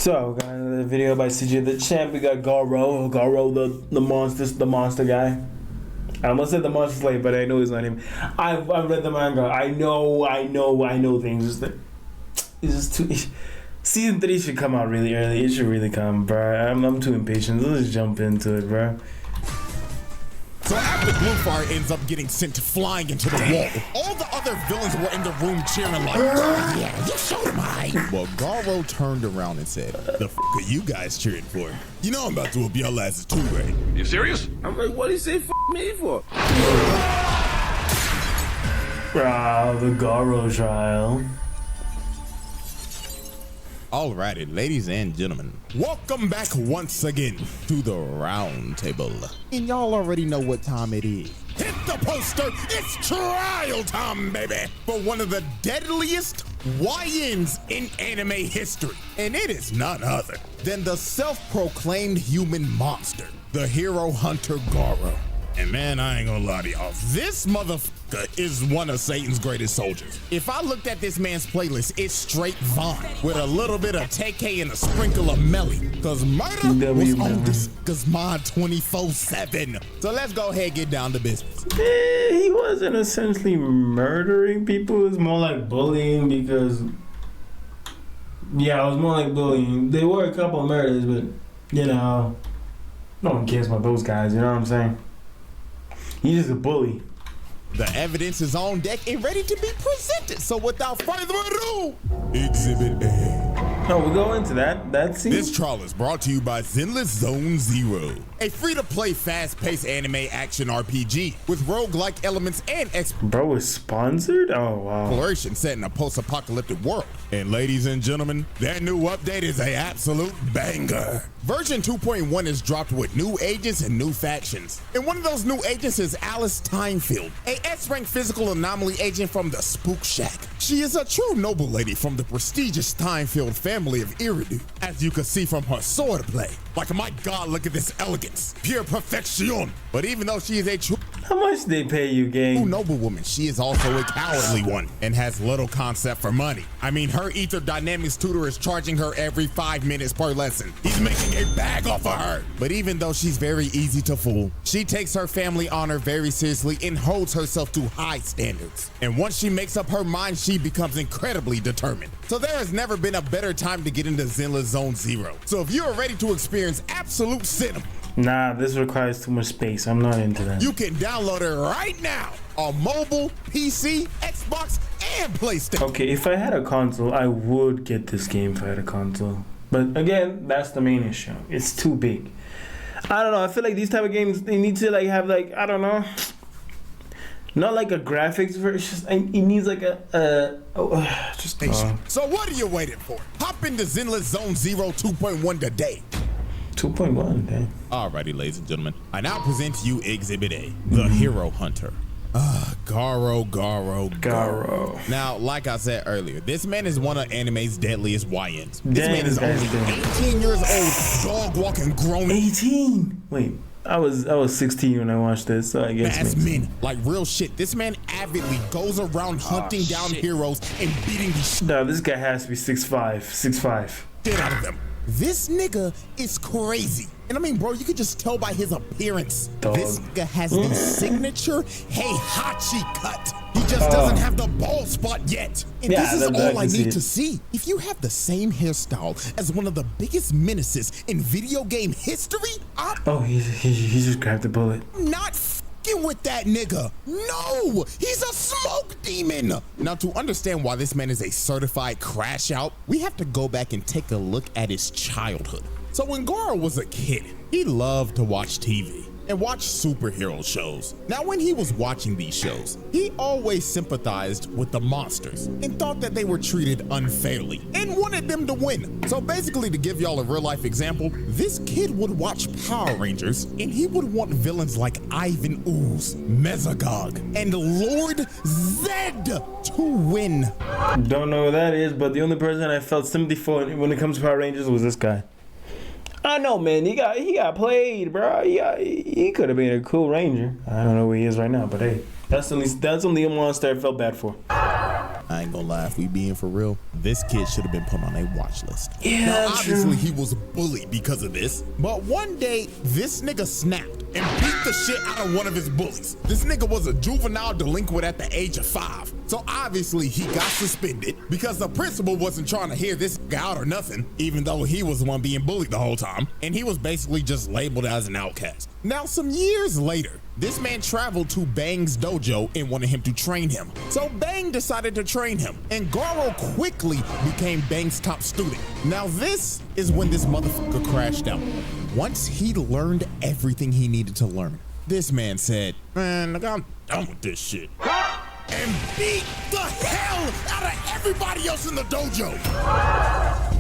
So, got another video by CJ the Champ. We got Garou, the monster guy. I almost said the monster slave, but I know it's not him. I've read the manga. I know things. It's just too. Season 3 should come out really early. It should really come, bro. I'm too impatient. Let's just jump into it, bro. So after Bluefire ends up getting sent flying into the wall, all the other villains were in the room cheering like, yeah, you showed mine. Well, Garou turned around and said, the f*** are you guys cheering for? You know I'm about to whoop y'all asses too, right? You serious? I'm like, what did he say f*** me for? Bro, the Garou trial. Alrighty, ladies and gentlemen, welcome back once again to the round table. And y'all already know what time it is. Hit the poster, it's trial time, baby, for one of the deadliest YNs in anime history. And it is none other than the self-proclaimed human monster, the hero hunter Garou. And man, I ain't gonna lie to y'all, this motherfucker is one of Satan's greatest soldiers. If I looked at this man's playlist, it's straight Vaughn with a little bit of TK and a sprinkle of Melly. Cause murder was on this Guzman 24/7. So let's go ahead and get down to business. He wasn't essentially murdering people. It was more like bullying because... Yeah, it was more like bullying. There were a couple of murders, but, you know, no one cares about those guys, you know what I'm saying? He's just a bully. The evidence is on deck and ready to be presented. So without further ado, Exhibit A. Oh, we'll go into that scene. This trial is brought to you by Zenless Zone Zero, a free-to-play, fast-paced anime action RPG with roguelike elements and Bro, is sponsored? Oh, wow. exploration set in a post-apocalyptic world. And ladies and gentlemen, that new update is an absolute banger. Version 2.1 is dropped with new agents and new factions. And one of those new agents is Alice Timefield, a S-rank physical anomaly agent from the Spook Shack. She is a true noble lady from the prestigious Timefield family of Iridu, as you can see from her sword play. Like, my God, look at this elegance, pure perfection. But even though she is a true How much they pay you, gang? noble woman, she is also a cowardly one and has little concept for money. I mean, her Ether Dynamics tutor is charging her every 5 minutes per lesson. He's making a bag off of her. But even though she's very easy to fool, she takes her family honor very seriously and holds herself to high standards. And once she makes up her mind, she becomes incredibly determined. So there has never been a better time to get into Zenless Zone Zero. So if you are ready to experience absolute cinema, Nah, this requires too much space. I'm not into that. you can download it right now on mobile, PC, Xbox, and PlayStation. Okay, if I had a console, I would get this game if I had a console. But again, that's the main issue. It's too big. I don't know. I feel like these type of games, they need to like have like, I don't know, not like a graphics version. It needs like So what are you waiting for? Hop into Zenless Zone Zero 2.1 today. 2.1, dang. Alrighty, ladies and gentlemen, I now present to you Exhibit A, the Hero Hunter. Garou. Now, like I said earlier, this man is one of anime's deadliest YNs. This man is only 18 years old, dog walking grown. 18? Wait, I was 16 when I watched this, so I guess. As men, like real shit. This man avidly goes around hunting down heroes and beating the shit No, this guy has to be 6'5", 6'5". out of them. This nigga is crazy. And I mean, bro, you could just tell by his appearance. Dog. This nigga has the signature Heihachi cut. He just doesn't have the bald spot yet. And Yeah, this is that all I can see need it. to see. If you have the same hairstyle as one of the biggest menaces in video game history, I'm Oh, he just grabbed the bullet. not f***ing with that nigga. No, he's a smoke demon. Now, to understand why this man is a certified crash out, we have to go back and take a look at his childhood. So when Garou was a kid, he loved to watch TV and watch superhero shows. Now, when he was watching these shows, he always sympathized with the monsters and thought that they were treated unfairly and wanted them to win. So basically, to give y'all a real life example, this kid would watch Power Rangers and he would want villains like Ivan Ooze, Mesogog, and Lord Zed to win. Don't know who that is, but the only person I felt sympathy for when it comes to Power Rangers was this guy. I know, man. He got played, bro. He could have been a cool ranger. I don't know where he is right now, but hey, that's only a monster I felt bad for. I ain't gonna lie, if we being for real, this kid should have been put on a watch list. Yeah, now, true. obviously, he was bullied because of this, but one day, this nigga snapped and beat the shit out of one of his bullies. This nigga was a juvenile delinquent at the age of 5. So obviously, he got suspended because the principal wasn't trying to hear this guy out or nothing, even though he was the one being bullied the whole time, and he was basically just labeled as an outcast. Now, some years later, this man traveled to Bang's dojo and wanted him to train him. So Bang decided to train him, and Garou quickly became Bang's top student. Now this is when this motherfucker crashed out. Once he learned everything he needed to learn, this man said, man, look, I'm done with this shit. And beat the hell out of everybody else in the dojo.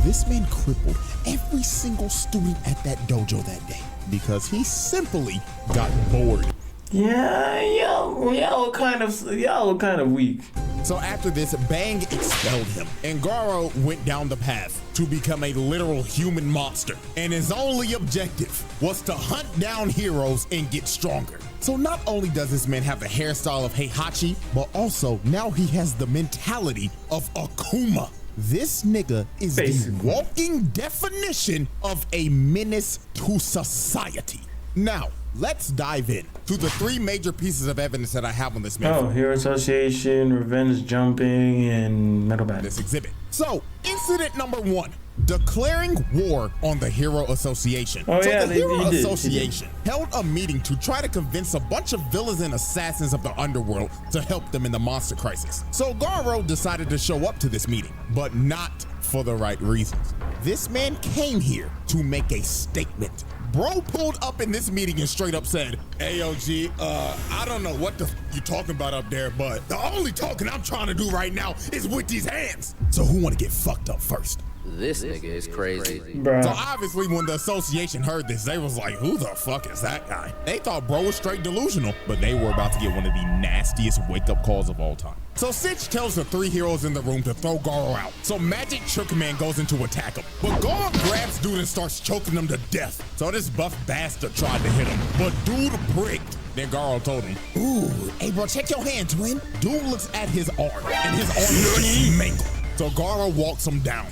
This man crippled every single student at that dojo that day because he simply got bored. Yeah, y'all kind of weak. So after this, Bang expelled him, and Garou went down the path to become a literal human monster. And his only objective was to hunt down heroes and get stronger. So not only does this man have the hairstyle of Heihachi, but also now he has the mentality of Akuma. This nigga is basically the walking definition of a menace to society. Now, let's dive in to the 3 major pieces of evidence that I have on this man. Oh, Hero Association, Revenge Jumping, and Metal Band. This exhibit. So, incident number 1. Declaring war on the Hero Association. Oh, so yeah, the Hero Association held a meeting to try to convince a bunch of villains and assassins of the underworld to help them in the monster crisis. So Garou decided to show up to this meeting, but not for the right reasons. This man came here to make a statement. Bro pulled up in this meeting and straight up said, AOG, I don't know what the you talking about up there, but the only talking I'm trying to do right now is with these hands. So who wanna get fucked up first? This nigga is crazy. Bruh. So obviously when the association heard this, they was like, who the fuck is that guy? They thought bro was straight delusional, but they were about to get one of the nastiest wake-up calls of all time. So Sitch tells the 3 heroes in the room to throw Garou out. So Magic Trick Man goes in to attack him. But Garou grabs dude and starts choking him to death. So this buff bastard tried to hit him, but dude pricked. Then Garou told him, ooh, hey bro, check your hand, twin. Dude looks at his arm, and his arm is just mangled. So Garou walks him down.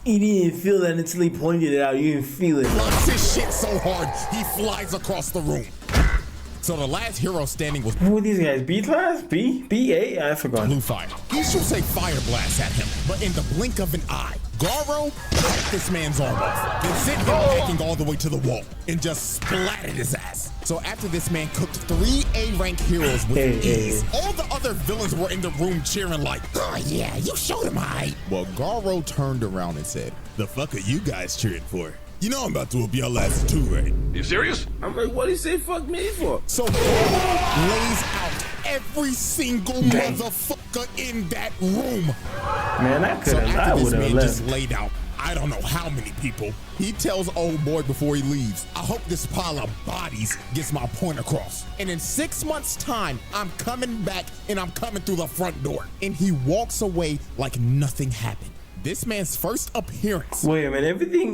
He didn't feel that until he pointed it out. You didn't feel it. Plucks his shit so hard, he flies across the room. So the last hero standing was Who are these guys? B class? B? B8? I forgot. Blue Fire. He shoots a fire blast at him, but in the blink of an eye, Garou cut this man's arm off, then sent him packing all the way to the wall and just splattered his ass. So after this man cooked 3 A-rank heroes with ease, all the other villains were in the room cheering like, oh yeah, you showed him high. Well, Garou turned around and said, the fuck are you guys cheering for? You know I'm about to whoop y'all asses too, right? You serious? I'm like, what he say fuck me for? So Garou lays out every single motherfucker in that room. Man, I could So have. I after would this have man just left. laid out, I don't know how many people, he tells old boy before he leaves, I hope this pile of bodies gets my point across. And in 6 months' time, I'm coming back and I'm coming through the front door. And he walks away like nothing happened. This man's first appearance. Wait a minute.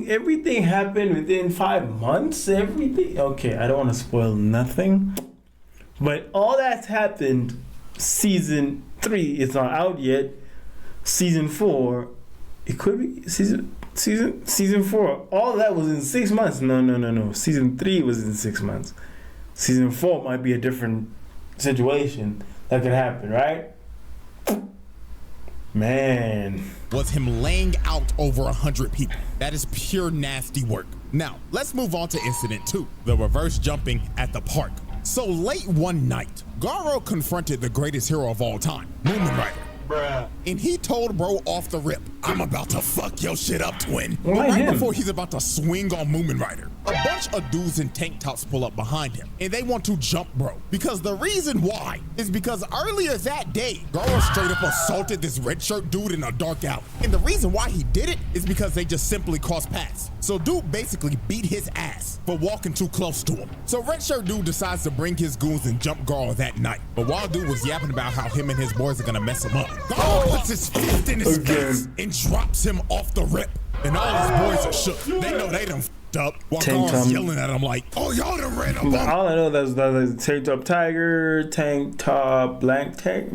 Everything happened within 5 months? Everything? Okay, I don't want to spoil nothing. But all that's happened, season 3 is not out yet. Season 4, it could be season 4. All that was in 6 months. No. Season 3 was in 6 months. Season 4 might be a different situation that could happen, right? Man. Was him laying out over 100 people. That is pure nasty work. Now, let's move on to incident 2, the reverse jumping at the park. So late one night, Garou confronted the greatest hero of all time, Moomin Rider. Bruh. And he told bro off the rip, I'm about to fuck your shit up, twin. Why But right him? before he's about to swing on Moomin Rider, a bunch of dudes in tank tops pull up behind him, and they want to jump bro. Because the reason why is because earlier that day, Garou straight up assaulted this red shirt dude in a dark alley. And the reason why he did it is because they just simply crossed paths. So dude basically beat his ass for walking too close to him. So red shirt dude decides to bring his goons and jump Garou that night. But while dude was yapping about how him and his boys are gonna mess him up, Garou puts his fist in his face and drops him off the rip. And all his boys are shook. They know they done f***ed up while Tank Garou's top. yelling at him like, oh, y'all done ran up on All I know that's tank top tiger, tank top blank tank.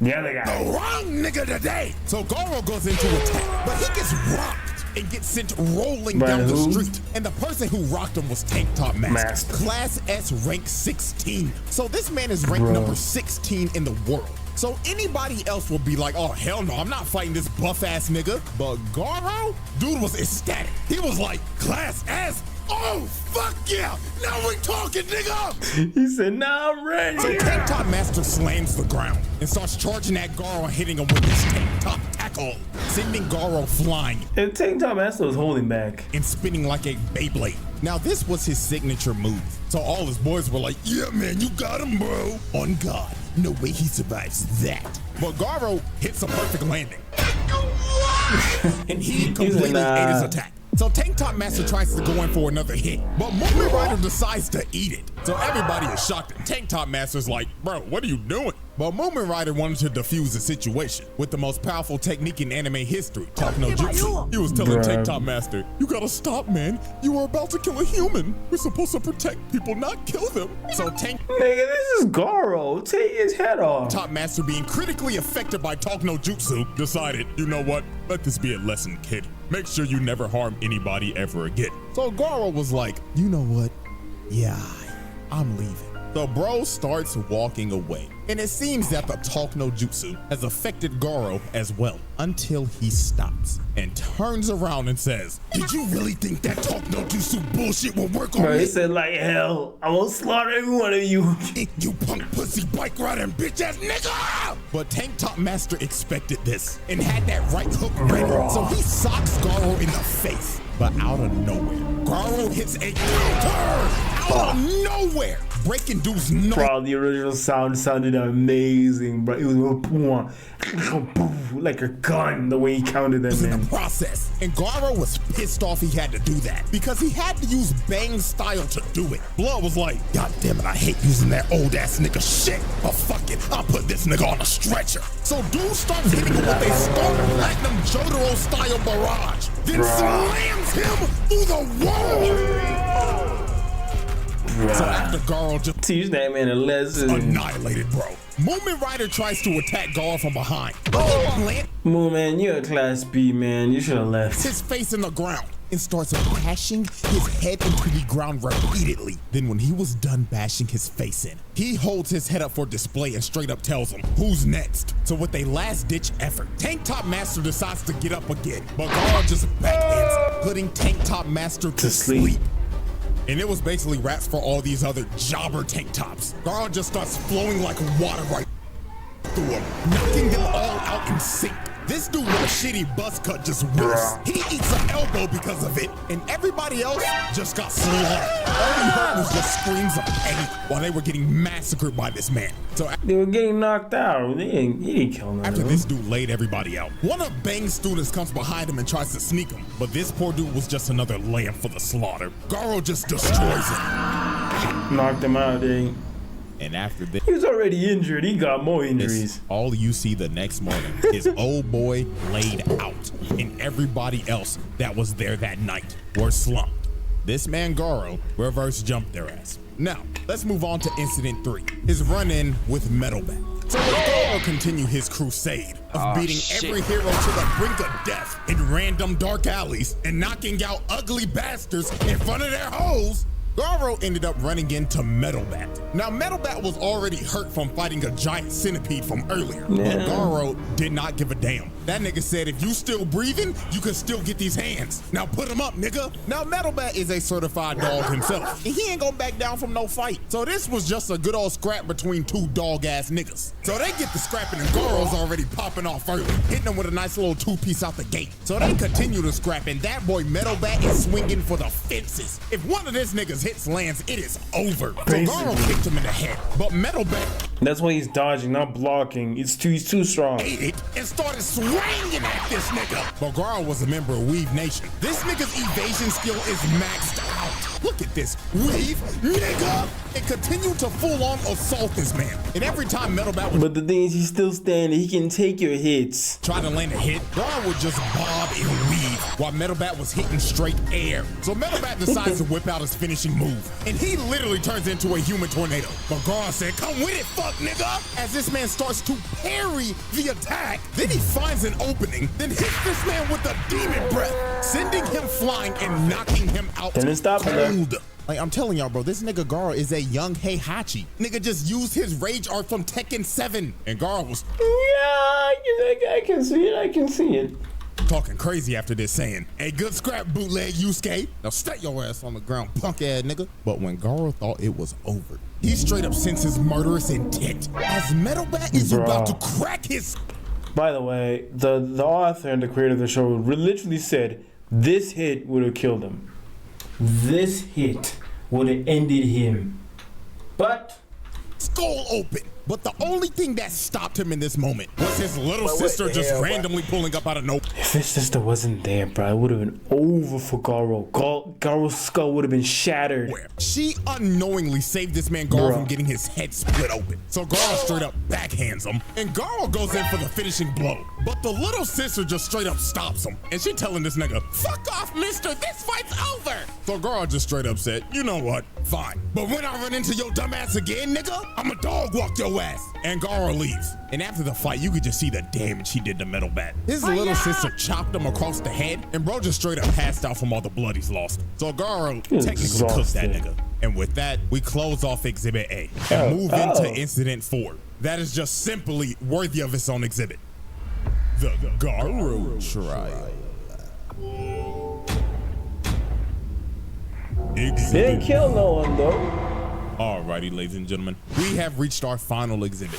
The other guy. The wrong nigga today. So Garou goes into attack, but he gets rocked and gets sent rolling By down the who? street. And the person who rocked him was Tank Top Master. Class S rank 16. So this man is ranked number 16 in the world. So anybody else will be like, oh, hell no, I'm not fighting this buff-ass nigga. But Garou, dude was ecstatic. He was like, Class S? Oh, fuck yeah! Now we talking, nigga! He said, nah, I'm ready. So Tank Top Master slams the ground and starts charging at Garou and hitting him with his Tank Top tackle, sending Garou flying. And Tank Top Master was holding back. And spinning like a Beyblade. Now this was his signature move. So all his boys were like, yeah, man, you got him, bro. On God, no way he survives that. But Garou hits a perfect landing. And he completely ate his attack. So Tank Top Master tries to go in for another hit, but Movement Rider decides to eat it. So everybody is shocked and Tank Top Master's like, bro, what are you doing? But Movement Rider wanted to defuse the situation with the most powerful technique in anime history, Talk No Jutsu. He was telling Tank Top Master, you gotta stop, man. You are about to kill a human. We're supposed to protect people, not kill them. So Tank Nigga, this is Garou. Take his head off. Top Master, being critically affected by Talk No Jutsu, decided, you know what? Let this be a lesson, kid. Make sure you never harm anybody ever again. So Garou was like, you know what? Yeah, I'm leaving. The bro starts walking away. And it seems that the Talk No Jutsu has affected Garou as well, until he stops and turns around and says, did you really think that Talk No Jutsu bullshit will work on Bro, me? he said like, hell, I will slaughter every one of you. You punk pussy bike riding bitch ass nigga! But Tank Top Master expected this and had that right hook ready. So he socks Garou in the face. But out of nowhere, Garou hits a counter out of nowhere, breaking dude's nose. Bro, the original sound sounded amazing, bro. It was like a gun the way he counted that, in man. the process. And Garou was pissed off he had to do that because he had to use Bang style to do it. Blood was like, God damn it, I hate using that old ass nigga shit. But fuck it, I'll put this nigga on a stretcher. So dude starts hitting him with a Star Platinum Jotaro style barrage, then slams him through the wall. So after Garou just Teach that man a lesson. annihilated, bro. Movement Rider tries to attack Garou from behind, but he plants Moo, man, you're a class B, man. You should have left. his face in the ground and starts bashing his head into the ground repeatedly. Then when he was done bashing his face in, he holds his head up for display and straight up tells him, who's next? So with a last ditch effort, Tank Top Master decides to get up again, but Garou just backhands, putting Tank Top Master to sleep. And it was basically raps for all these other jobber tank tops. Garou just starts flowing like water right through him, knocking them all out in sync. This dude with a shitty buzz cut just worse. He eats an elbow because of it, and everybody else just got slaughtered. All he heard was just screams of pain while they were getting massacred by this man. So They were getting knocked out. He didn't kill them. after this dude laid everybody out, one of Bang's students comes behind him and tries to sneak him, but this poor dude was just another lamb for the slaughter. Garou just destroys him. Knocked him out, dang. And after this, He was already injured. He got more injuries. all you see the next morning is old boy laid out, and everybody else that was there that night were slumped. This man Garou reverse jumped their ass. Now, let's move on to Incident 3, his run-in with Metal Bat. So Garou continue his crusade of beating every hero to the brink of death in random dark alleys and knocking out ugly bastards in front of their hoes. Garou ended up running into Metal Bat. Now, Metal Bat was already hurt from fighting a giant centipede from earlier, but Garou did not give a damn. That nigga said, if you still breathing, you can still get these hands. Now put him up, nigga. Now, Metal Bat is a certified dog himself, and he ain't gonna back down from no fight. So this was just a good old scrap between two dog-ass niggas. So they get the scrapping, and Garou's already popping off early, hitting them with a nice little two-piece out the gate. So they continue to scrap, and that boy Metal Bat is swinging for the fences. If one of this niggas hits lands, it is over. So Garou kicked him in the head, but Metal Bat That's why he's dodging, not blocking. He's too strong. ate it and started swinging at this nigga. But Garou was a member of Weave Nation. This nigga's evasion skill is maxed out. Look at this weave, nigga, and continue to full-on assault this man. And every time Metal Bat would But the thing is, he's still standing. He can take your hits. try to land a hit, Garou would just bob and weave while Metal Bat was hitting straight air. So Metal Bat decides to whip out his finishing move, and he literally turns into a human tornado. But Garou said, "Come with it, fuck nigga!" As this man starts to parry the attack, then he finds an opening, then hits this man with a demon breath, sending him flying and knocking him out Didn't stop him there. cold. Like, I'm telling y'all, bro, this nigga Garou is a young Heihachi. Nigga just used his rage art from Tekken 7. And Garou was Yeah, I can see it. I can see it. talking crazy after this, saying, "Hey, good scrap, bootleg Yusuke. Now stay your ass on the ground, punk ass nigga." But when Garou thought it was over, he straight up sends his murderous intent as Metal Bat is about to crack his... By the way, the author and the creator of the show literally said this hit would have killed him. This hit would have ended him. But skull open. But the only thing that stopped him in this moment was his little sister just randomly pulling up out of nowhere. if his sister wasn't there, bro, it would have been over for Garou. Garou's skull would have been shattered. She unknowingly saved this man Garou Bruh. from getting his head split open. So Garou straight up backhands him, and Garou goes in for the finishing blow. But the little sister just straight up stops him, and she telling this nigga, "Fuck off, mister, this fight's over." So Garou just straight up said, "You know what, fine. But when I run into your dumb ass again, nigga, I'ma dog walk your ass." And Garou leaves. And after the fight, you could just see the damage he did to Metal Bat. His little sister chopped him across the head, and bro just straight up passed out from all the blood he's lost. So Garou technically cooked that nigga. And with that, we close off Exhibit A and move into Incident 4. That is just simply worthy of its own exhibit. The Garou trial. Didn't kill no one though. Alrighty, ladies and gentlemen, we have reached our final exhibit.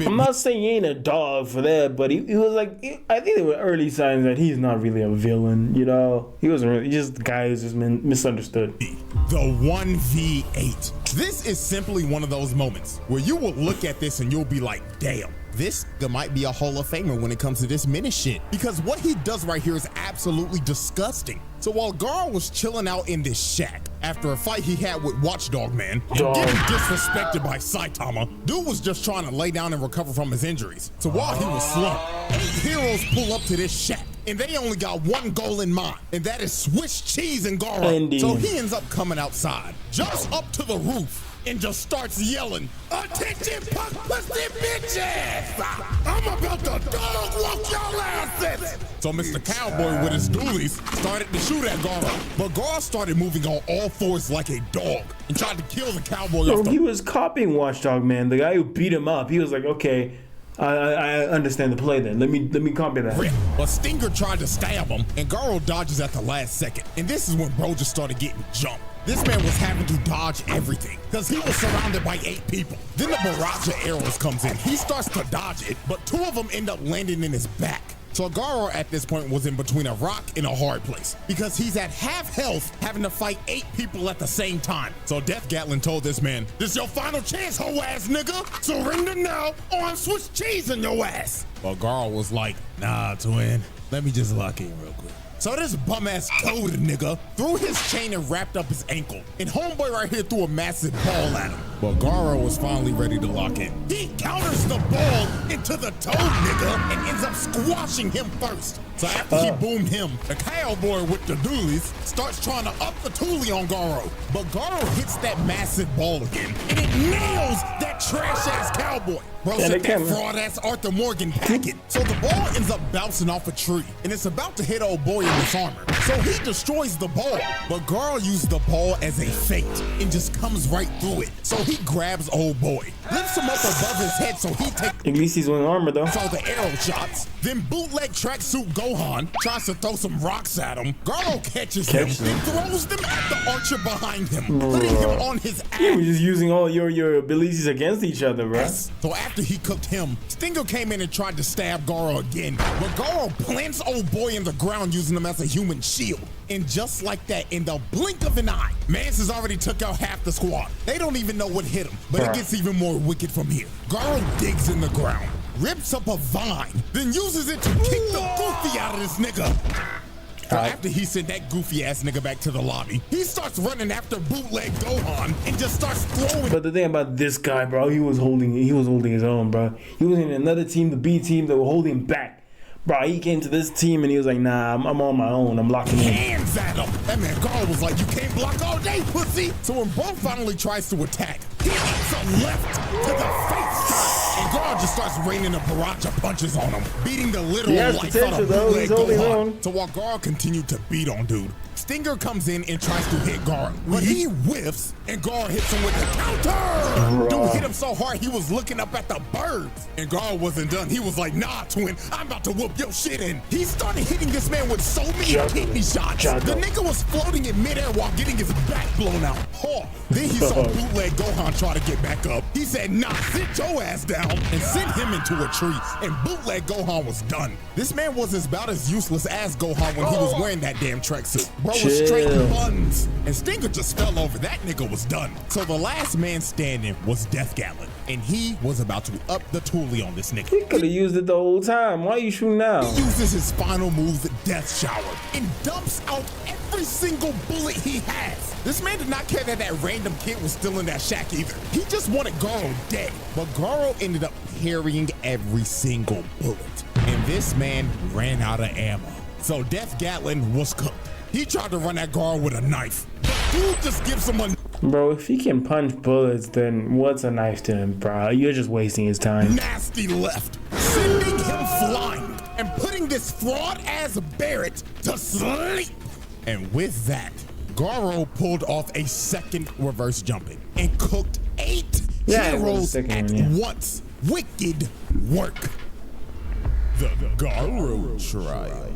I'm not saying he ain't a dog for that, but he was like, I think there were early signs that he's not really a villain, you know? He wasn't really, just the guy who's just been misunderstood. The 1v8. This is simply one of those moments where you will look at this and you'll be like, damn, this might be a Hall of Famer when it comes to this minute shit. Because what he does right here is absolutely disgusting. So while Garou was chilling out in this shack after a fight he had with Watchdog Man and getting disrespected by Saitama, dude was just trying to lay down and recover from his injuries. So while he was slumped, 8 heroes pull up to this shack and they only got one goal in mind, and that is Swiss cheese and Garou. So he ends up coming outside, jumps up to the roof, and just starts yelling, "Attention, punk pussy bitches! I'm about to dog walk your asses!" So Mr. Cowboy with his dualies started to shoot at Garou, but Garou started moving on all fours like a dog and tried to kill the cowboy off the... He was copying Watchdog Man, the guy who beat him up. He was like, okay, I understand the play then. Let me copy that. But Stinger tried to stab him, and Garou dodges at the last second. And this is when bro just started getting jumped. This man was having to dodge everything because he was surrounded by 8 people. Then the barrage of arrows comes in. He starts to dodge it, but 2 of them end up landing in his back. So Garou at this point was in between a rock and a hard place because he's at half health having to fight 8 people at the same time. So Death Gatlin told this man, "This your final chance, hoe ass nigga. Surrender now or I'm Swiss cheese in your ass." But Garou was like, "Nah, twin, let me just lock in real quick." So this bum-ass toad nigga threw his chain and wrapped up his ankle. And homeboy right here threw a massive ball at him. But Garou was finally ready to lock in. He counters the ball into the toad nigga and ends up squashing him first. So after he boomed him, the cowboy with the dualies starts trying to up the toolie on Garou. But Garou hits that massive ball again, and it nails that trash-ass cowboy. Bro said that fraud-ass Arthur Morgan packet. So the ball ends up bouncing off a tree, and it's about to hit old boy in his armor. So he destroys the ball, but Garou used the ball as a feint and just comes right through it. So he grabs old boy, lifts him up above his head so he takes... At least he's wearing armor though. So the arrow shots. Then bootleg tracksuit Gohan tries to throw some rocks at him. Garou catches him and throws them at the archer behind him, putting him on his ass. You were just using all your abilities against each other, bro. Yes. So after he cooked him, Stinger came in and tried to stab Garou again, but Garou plants old boy in the ground using him as a human shield. And just like that, in the blink of an eye, Mance has already took out half the squad. They don't even know what hit him, but it gets even more wicked from here. Garou digs in the ground, rips up a vine, then uses it to kick the goofy out of this nigga. So after he sent that goofy ass nigga back to the lobby, he starts running after bootleg Gohan and just starts throwing. But the thing about this guy, bro, he was holding his own, bro. He was in another team, the B team, that were holding him back. Bro, he came to this team and he was like, nah, I'm on my own. I'm locking in. Hands at him. That man Garou was like, you can't block all day, pussy. So when Bro finally tries to attack, he hits a left to the face. And Garou just starts raining a barrage of punches on him, beating the literal life out of bootleg Gohan. So while Garou continued to beat on dude, Stinger comes in and tries to hit Garou, but he whiffs and Garou hits him with the counter. Dude hit him so hard he was looking up at the birds. And Garou wasn't done. He was like, nah, twin, I'm about to whoop your shit in. He started hitting this man with so many kidney shots. The nigga was floating in midair while getting his back blown out. Then he saw bootleg Gohan try to get back up. He said, nah, sit your ass down, and sent him into a tree. And bootleg Gohan was done. This man was about as useless as Gohan when he was wearing that damn tracksuit. Bro was straight buns. And Stinger just fell over. That nigga was done. So the last man standing was Death Gatlin. And he was about to up the toolie on this nigga. He could have used it the whole time. Why are you shooting now? He uses his final move, the Death Shower, and dumps out every single bullet he has. This man did not care that that random kid was still in that shack either. He just wanted Garou dead. But Garou ended up parrying every single bullet. And this man ran out of ammo. So Death Gatlin was cooked. He tried to run at Garou with a knife. Dude just gives him a... Bro, if he can punch bullets, then what's a knife to him, bro? You're just wasting his time. Nasty left, sending him flying and putting this fraud-ass Barrett to sleep. And with that, Garou pulled off a second reverse jumping and cooked 8 heroes at once. Wicked work. The Garou trial.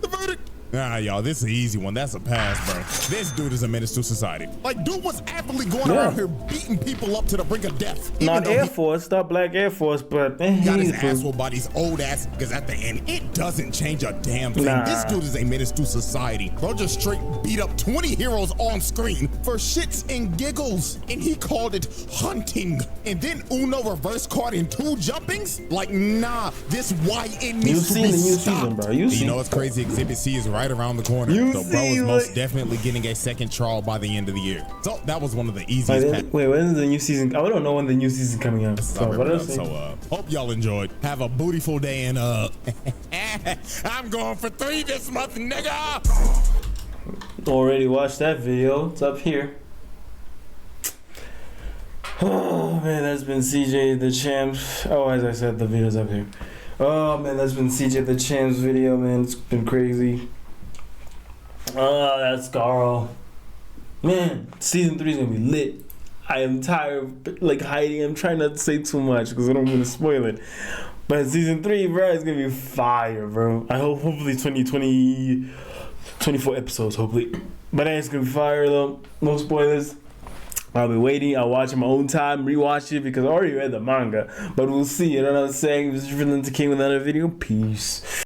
The verdict. Nah, y'all, this is an easy one. That's a pass, bro. This dude is a menace to society. Like, dude was avidly going around here beating people up to the brink of death. Not Air Force, not Black Air Force, but he got his ass whooped by these old ass because at the end, it doesn't change a damn thing. This dude is a menace to society. Bro just straight beat up 20 heroes on screen for shits and giggles. And he called it hunting. And then Uno reverse card in 2 jumpings? Like, nah, this YN needs to be stopped. Bro. You know what's crazy? Exhibit C is right around the corner. So bro is most definitely getting a second trial by the end of the year. So that was one of the easiest. Wait, when's the new season? I don't know when the new season coming out. So hope y'all enjoyed. Have a bootiful day and I'm going for 3 this month, nigga. Already watched that video. It's up here. Oh man, that's been CJ the Champs. Oh, as I said, the video's up here. Oh man, that's been CJ the Champs video, man. It's been crazy. Oh, that's Garou. Man, season 3 is gonna be lit. I am tired of like hiding. I'm trying not to say too much because I don't want to spoil it. But season 3, bro, is gonna be fire, bro. I hope hopefully 24 episodes, hopefully. But it's gonna be fire though. No spoilers. I'll be waiting. I'll watch it my own time, rewatch it because I already read the manga. But we'll see. You know what I'm saying? This is King with another video. Peace.